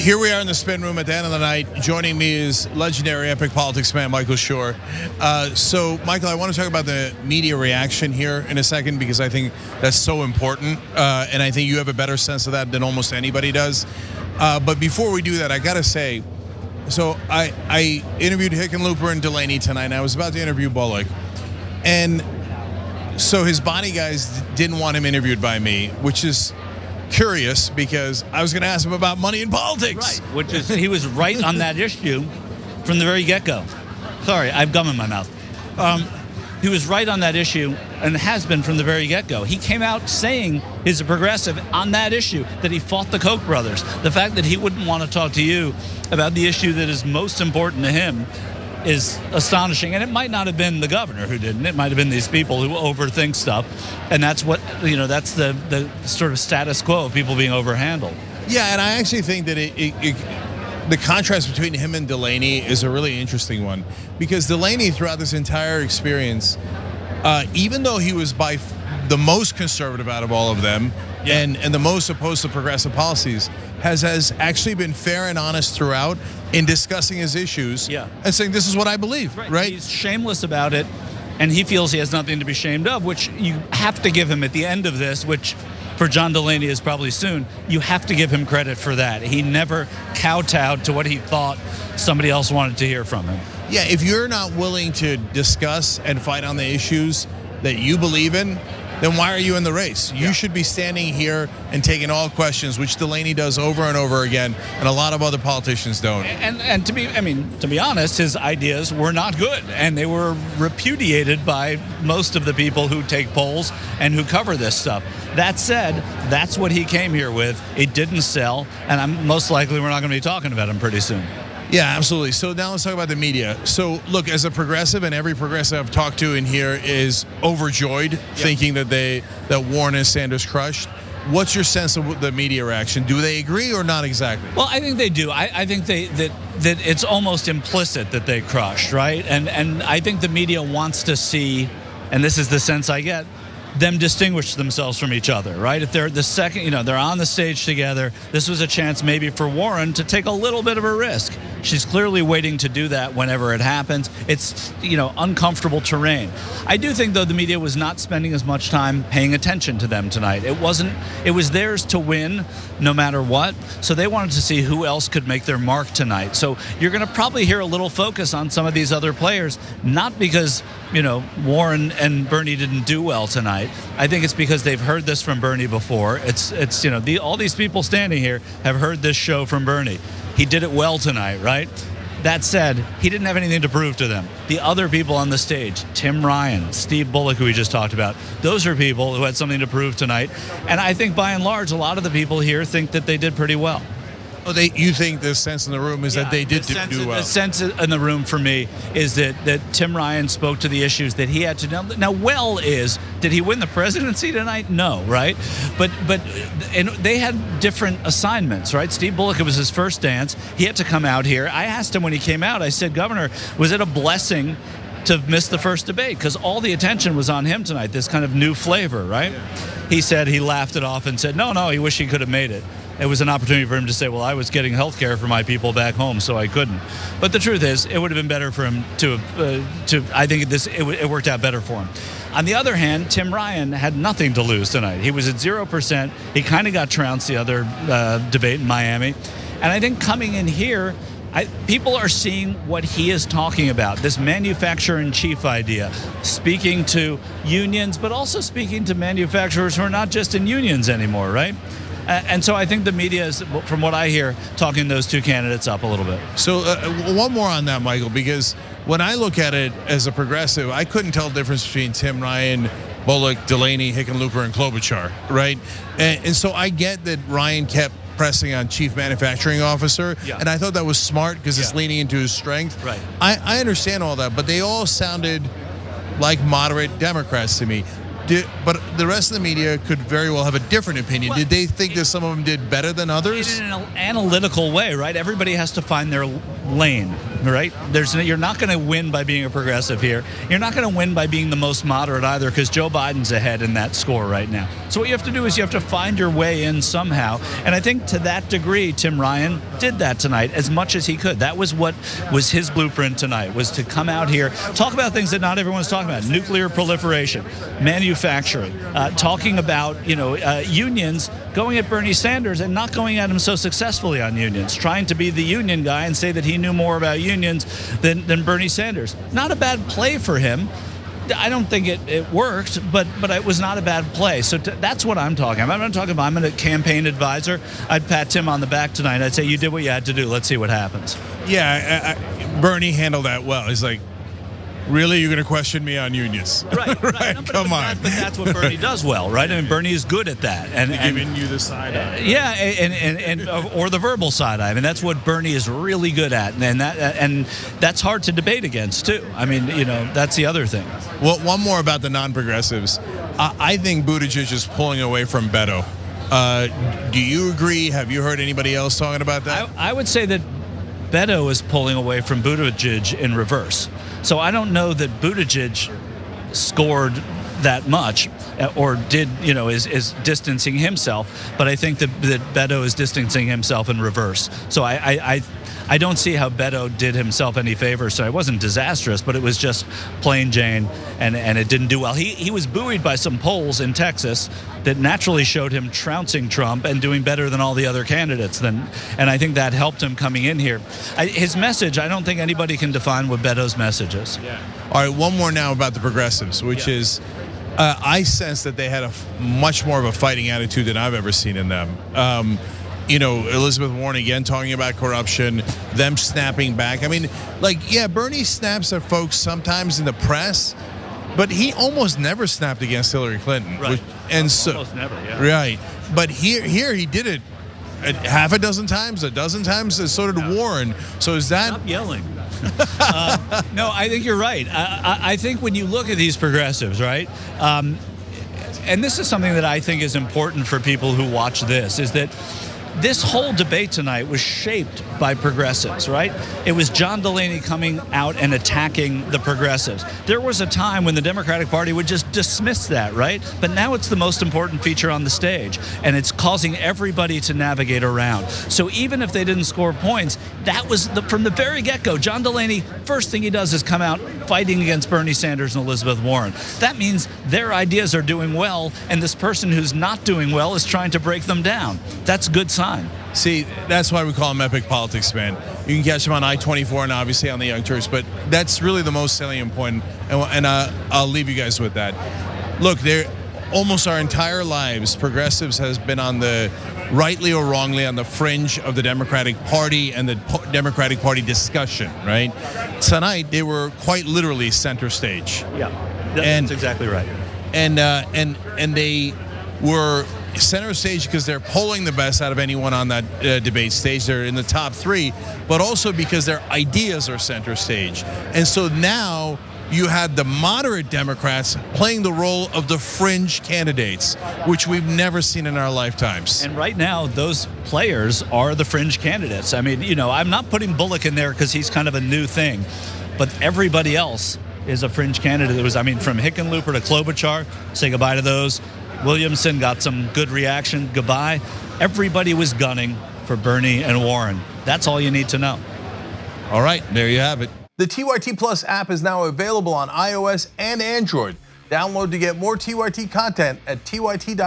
Here we are in the spin room at the end of the night. Joining me is legendary epic politics man Michael Shure. So, Michael, I want to talk about the media reaction here in a second because I think that's so important, and I think you have a better sense of that than almost anybody does. But before we do that, I got to say, so I interviewed Hickenlooper and Delaney tonight, and I was about to interview Bullock. And so his body guys didn't want him interviewed by me, which is curious because I was going to ask him about money in politics. Right, which is, he was right on that issue from the very get-go. Sorry, I have gum in my mouth. He was right on that issue and has been from the very get-go. He came out saying he's a progressive on that issue, that he fought the Koch brothers. The fact that he wouldn't want to talk to you about the issue that is most important to him is astonishing. And it might not have been the governor who didn't. It might have been these people who overthink stuff. And that's what, that's the sort of status quo of people being overhandled. Yeah, and I actually think that the contrast between him and Delaney is a really interesting one. Because Delaney, throughout this entire experience, even though he was by the most conservative out of all of them, and the most opposed to progressive policies, has actually been fair and honest throughout in discussing his issues and saying, this is what I believe, right? He's shameless about it, and he feels he has nothing to be ashamed of, which you have to give him at the end of this, which for John Delaney is probably soon. You have to give him credit for that. He never kowtowed to what he thought somebody else wanted to hear from him. Yeah, if you're not willing to discuss and fight on the issues that you believe in, then why are you in the race? You should be standing here and taking all questions, which Delaney does over and over again, and a lot of other politicians don't. And to be honest, his ideas were not good, and they were repudiated by most of the people who take polls and who cover this stuff. That said, that's what he came here with. It didn't sell, and most likely we're not going to be talking about him pretty soon. Yeah, absolutely. So now let's talk about the media. So look, as a progressive, and every progressive I've talked to in here is overjoyed, thinking that Warren and Sanders crushed. What's your sense of the media reaction? Do they agree or not exactly? Well, I think they do. I think that it's almost implicit that they crushed, right? And I think the media wants to see, and this is the sense I get, them distinguish themselves from each other, right? If they're the second, they're on the stage together, this was a chance maybe for Warren to take a little bit of a risk. She's clearly waiting to do that whenever it happens. It's, uncomfortable terrain. I do think, though, the media was not spending as much time paying attention to them tonight. It was theirs to win no matter what, so they wanted to see who else could make their mark tonight. So you're going to probably hear a little focus on some of these other players, not because, Warren and Bernie didn't do well tonight. I think it's because they've heard this from Bernie before. All these people standing here have heard this show from Bernie. He did it well tonight, right? That said, he didn't have anything to prove to them. The other people on the stage, Tim Ryan, Steve Bullock, who we just talked about, those are people who had something to prove tonight. And I think by and large, a lot of the people here think that they did pretty well. Oh, you think the sense in the room is that they did do well? The sense in the room for me is that Tim Ryan spoke to the issues that he had to know. Now, did he win the presidency tonight? No, right? But they had different assignments, right? Steve Bullock, it was his first dance. He had to come out here. I asked him when he came out, I said, Governor, was it a blessing to miss the first debate? Because all the attention was on him tonight, this kind of new flavor, right? He said he laughed it off and said, no, he wished he could have made it. It was an opportunity for him to say, well, I was getting health care for my people back home, so I couldn't. But the truth is, it would have been better for him I think it worked out better for him. On the other hand, Tim Ryan had nothing to lose tonight. He was at 0%. He kind of got trounced the other debate in Miami. And I think coming in here, people are seeing what he is talking about, this manufacturer-in-chief idea, speaking to unions, but also speaking to manufacturers who are not just in unions anymore, right? And so I think the media is, from what I hear, talking those two candidates up a little bit. So one more on that, Michael, because when I look at it as a progressive, I couldn't tell the difference between Tim Ryan, Bullock, Delaney, Hickenlooper, and Klobuchar, right? And so I get that Ryan kept pressing on chief manufacturing officer, and I thought that was smart because it's leaning into his strength. Right. I understand all that, but they all sounded like moderate Democrats to me. But the rest of the media could very well have a different opinion. Did they think that some of them did better than others? In an analytical way, right? Everybody has to find their lane. right? You're not going to win by being a progressive here. You're not going to win by being the most moderate either, because Joe Biden's ahead in that score right now. So what you have to do is you have to find your way in somehow. And I think to that degree, Tim Ryan did that tonight as much as he could. That was what was his blueprint tonight, was to come out here, talk about things that not everyone's talking about: nuclear proliferation, manufacturing, talking about unions, going at Bernie Sanders and not going at him so successfully on unions, trying to be the union guy and say that he knew more about unions than Bernie Sanders. Not a bad play for him. I don't think it worked, but it was not a bad play. So that's what I'm talking about. I'm not talking about I'm a campaign advisor. I'd pat Tim on the back tonight. I'd say, you did what you had to do. Let's see what happens. Yeah, Bernie handled that well. He's like, really, you're going to question me on unions? Right. Right. No, Come on. But that's what Bernie does well, right? I mean, Bernie is good at that. And giving you the side eye. Yeah, and or the verbal side eye. I mean, that's what Bernie is really good at, and that's hard to debate against too. I mean, that's the other thing. Well, one more about the non-progressives. I think Buttigieg is pulling away from Beto. Do you agree? Have you heard anybody else talking about that? I would say that Beto is pulling away from Buttigieg in reverse. So I don't know that Buttigieg scored that much or is distancing himself, but I think that Beto is distancing himself in reverse. So I don't see how Beto did himself any favor. So it wasn't disastrous, but it was just plain Jane, and it didn't do well. He was buoyed by some polls in Texas that naturally showed him trouncing Trump and doing better than all the other candidates. And I think that helped him coming in here. His message, I don't think anybody can define what Beto's message is. Yeah. All right, one more now about the progressives, which is I sense that they had a much more of a fighting attitude than I've ever seen in them. Elizabeth Warren again talking about corruption, them snapping back. I mean, Bernie snaps at folks sometimes in the press, but he almost never snapped against Hillary Clinton. Right. Almost never, yeah. Right. But here he did it half a dozen times, and so did Warren. So is that... Stop yelling. No, I think you're right. I think when you look at these progressives, right, and this is something that I think is important for people who watch this, is that this whole debate tonight was shaped by progressives, right? It was John Delaney coming out and attacking the progressives. There was a time when the Democratic Party would just dismiss that, right? But now it's the most important feature on the stage, and it's causing everybody to navigate around. So even if they didn't score points, that was from the very get-go. John Delaney, first thing he does is come out fighting against Bernie Sanders and Elizabeth Warren. That means their ideas are doing well, and this person who's not doing well is trying to break them down. That's a good sign. See, that's why we call him Epic Politics, man. You can catch him on I-24 and obviously on the Young Turks, but that's really the most salient point, and I'll leave you guys with that. Look, almost our entire lives, progressives has been on the, rightly or wrongly, on the fringe of the Democratic Party and the Democratic Party discussion, right? Tonight, they were quite literally center stage. Yeah, that's exactly right. And they were center stage because they're polling the best out of anyone on that debate stage. They're in the top three, but also because their ideas are center stage. And so now you had the moderate Democrats playing the role of the fringe candidates, which we've never seen in our lifetimes. And right now, those players are the fringe candidates. I mean, I'm not putting Bullock in there because he's kind of a new thing, but everybody else is a fringe candidate. It was, from Hickenlooper to Klobuchar, say goodbye to those. Williamson got some good reaction. Goodbye. Everybody was gunning for Bernie and Warren. That's all you need to know. All right, there you have it. The TYT Plus app is now available on iOS and Android. Download to get more TYT content at tyt.com/app.